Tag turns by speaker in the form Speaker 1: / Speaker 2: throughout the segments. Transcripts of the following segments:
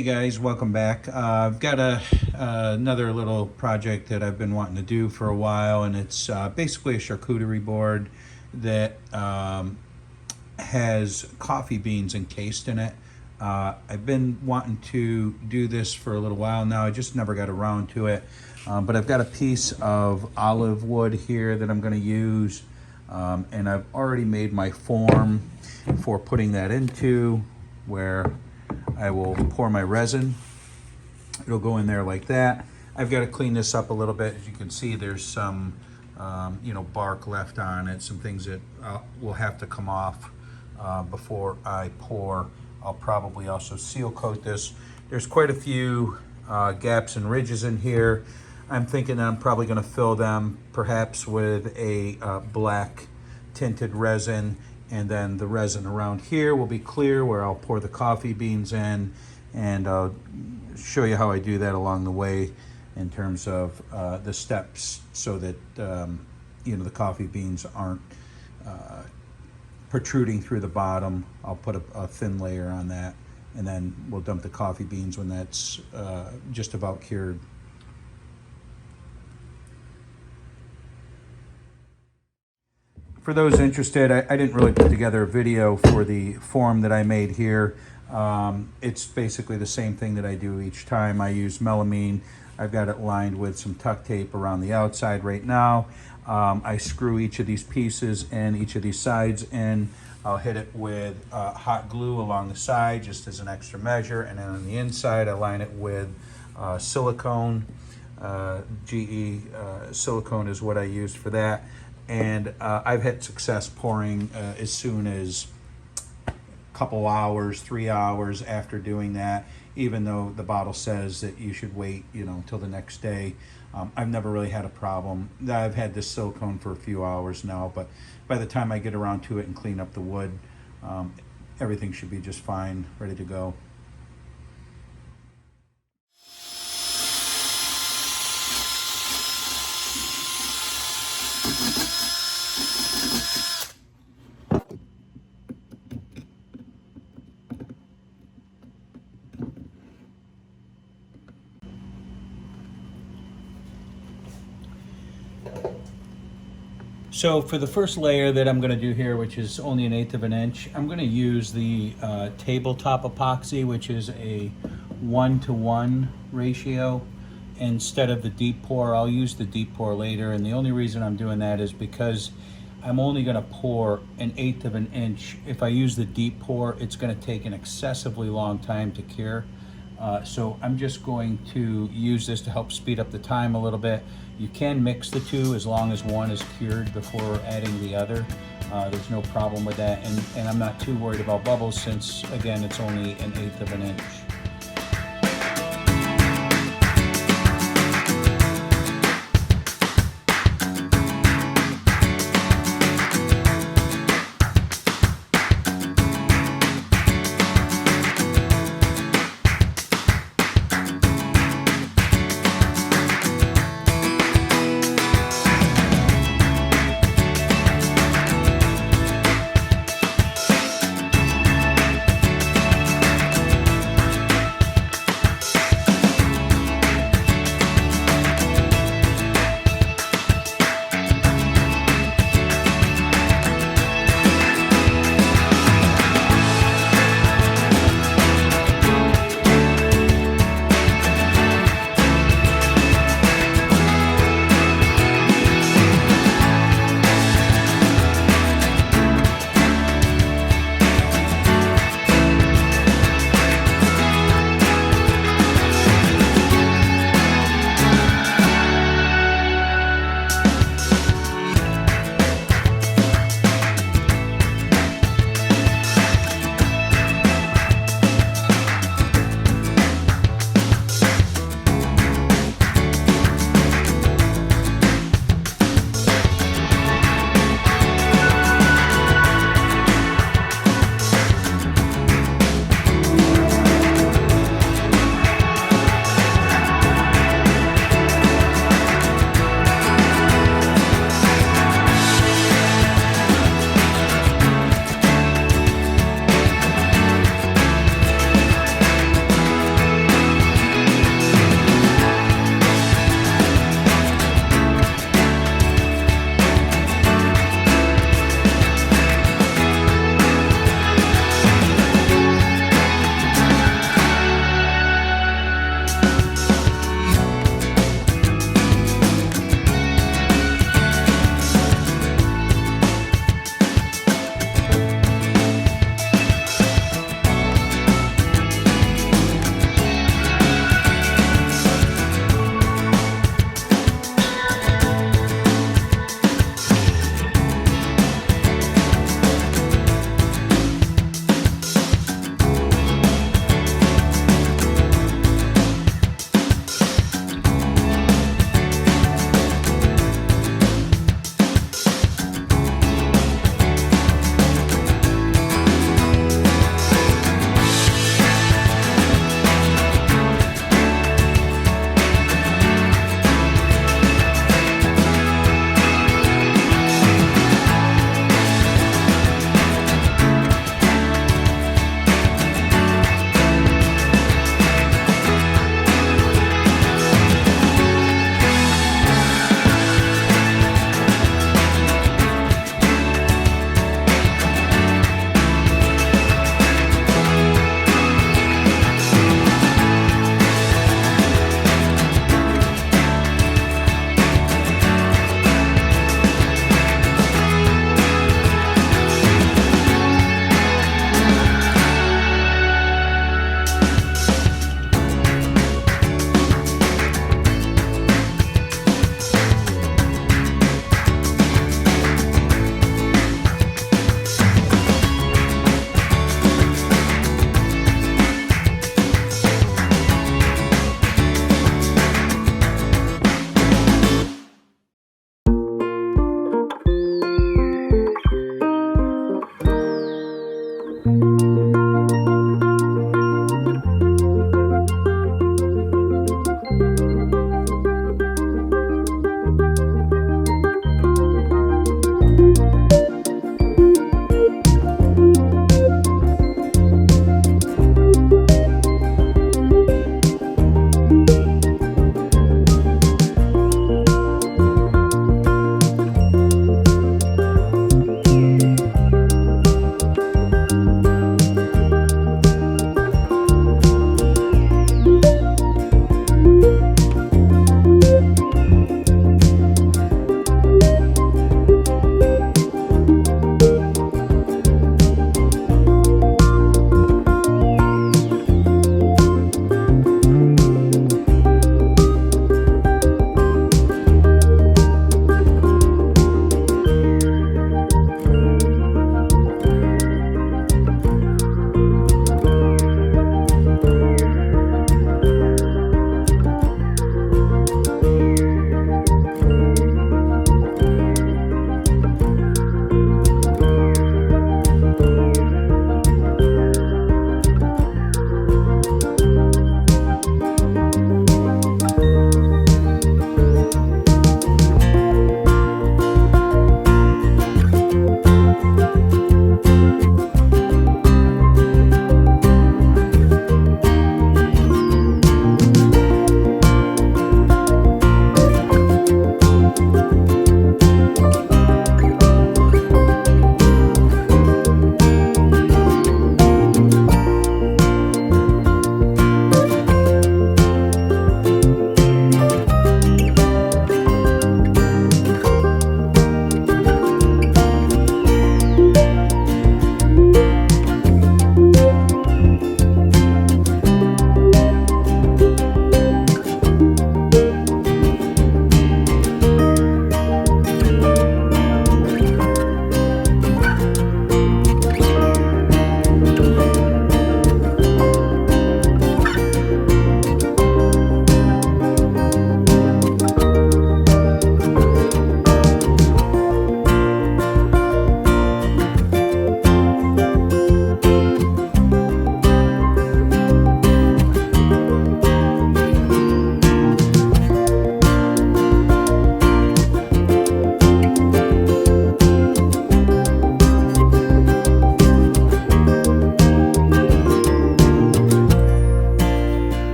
Speaker 1: Hey guys, welcome back. I've got another little project that I've been wanting to do for a while, and it's basically a charcuterie board that has coffee beans encased in it. I've been wanting to do this for a little while now. I just never got around to it, but I've got a piece of olive wood here that I'm going to use, and I've already made my form for putting that into, where I will pour my resin. It'll go in there like that. I've got to clean this up a little bit. As you can see, there's some bark left on it, some things that will have to come off before I pour. I'll probably also seal coat this. There's quite a few gaps and ridges in here. I'm thinking I'm probably going to fill them perhaps with a black tinted resin, and then the resin around here will be clear, where I'll pour the coffee beans in, and I'll show you how I do that along the way in terms of the steps, so that the coffee beans aren't protruding through the bottom. I'll put a thin layer on that, and then we'll dump the coffee beans when that's just about cured. For those interested, I didn't really put together a video for the form that I made here. It's basically the same thing that I do each time. I use melamine. I've got it lined with some tuck tape around the outside right now. I screw each of these pieces and each of these sides in. I'll hit it with hot glue along the side just as an extra measure, and then on the inside I line it with silicone. GE silicone is what I used for that. And I've had success pouring as soon as a couple hours, 3 hours after doing that, even though the bottle says that you should wait, until the next day. I've never really had a problem. I've had this silicone for a few hours now, but by the time I get around to it and clean up the wood, everything should be just fine, ready to go. So for the first layer that I'm going to do here, which is only 1/8 of an inch, I'm going to use the tabletop epoxy, which is a 1-to-1 ratio. Instead of the deep pour, I'll use the deep pour later, and the only reason I'm doing that is because I'm only going to pour 1/8 of an inch. If I use the deep pour, it's going to take an excessively long time to cure. So I'm just going to use this to help speed up the time a little bit. You can mix the two as long as one is cured before adding the other. There's no problem with that, and I'm not too worried about bubbles, since again it's only 1/8 of an inch.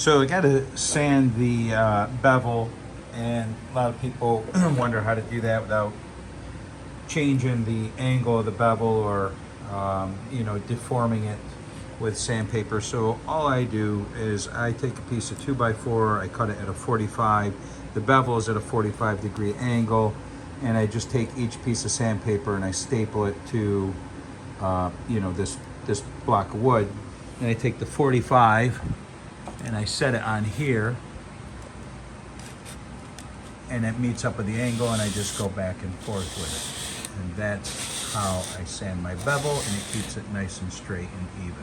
Speaker 1: So I got to sand the bevel, and a lot of people wonder how to do that without changing the angle of the bevel or you know, deforming it with sandpaper. So all I do is I take a piece of 2x4, I cut it at a 45. The bevel is at a 45-degree angle, and I just take each piece of sandpaper and I staple it to you know, this block of wood. And I take the 45 and I set it on here, and it meets up with the angle, and I just go back and forth with it. And that's how I sand my bevel, and it keeps it nice and straight and even.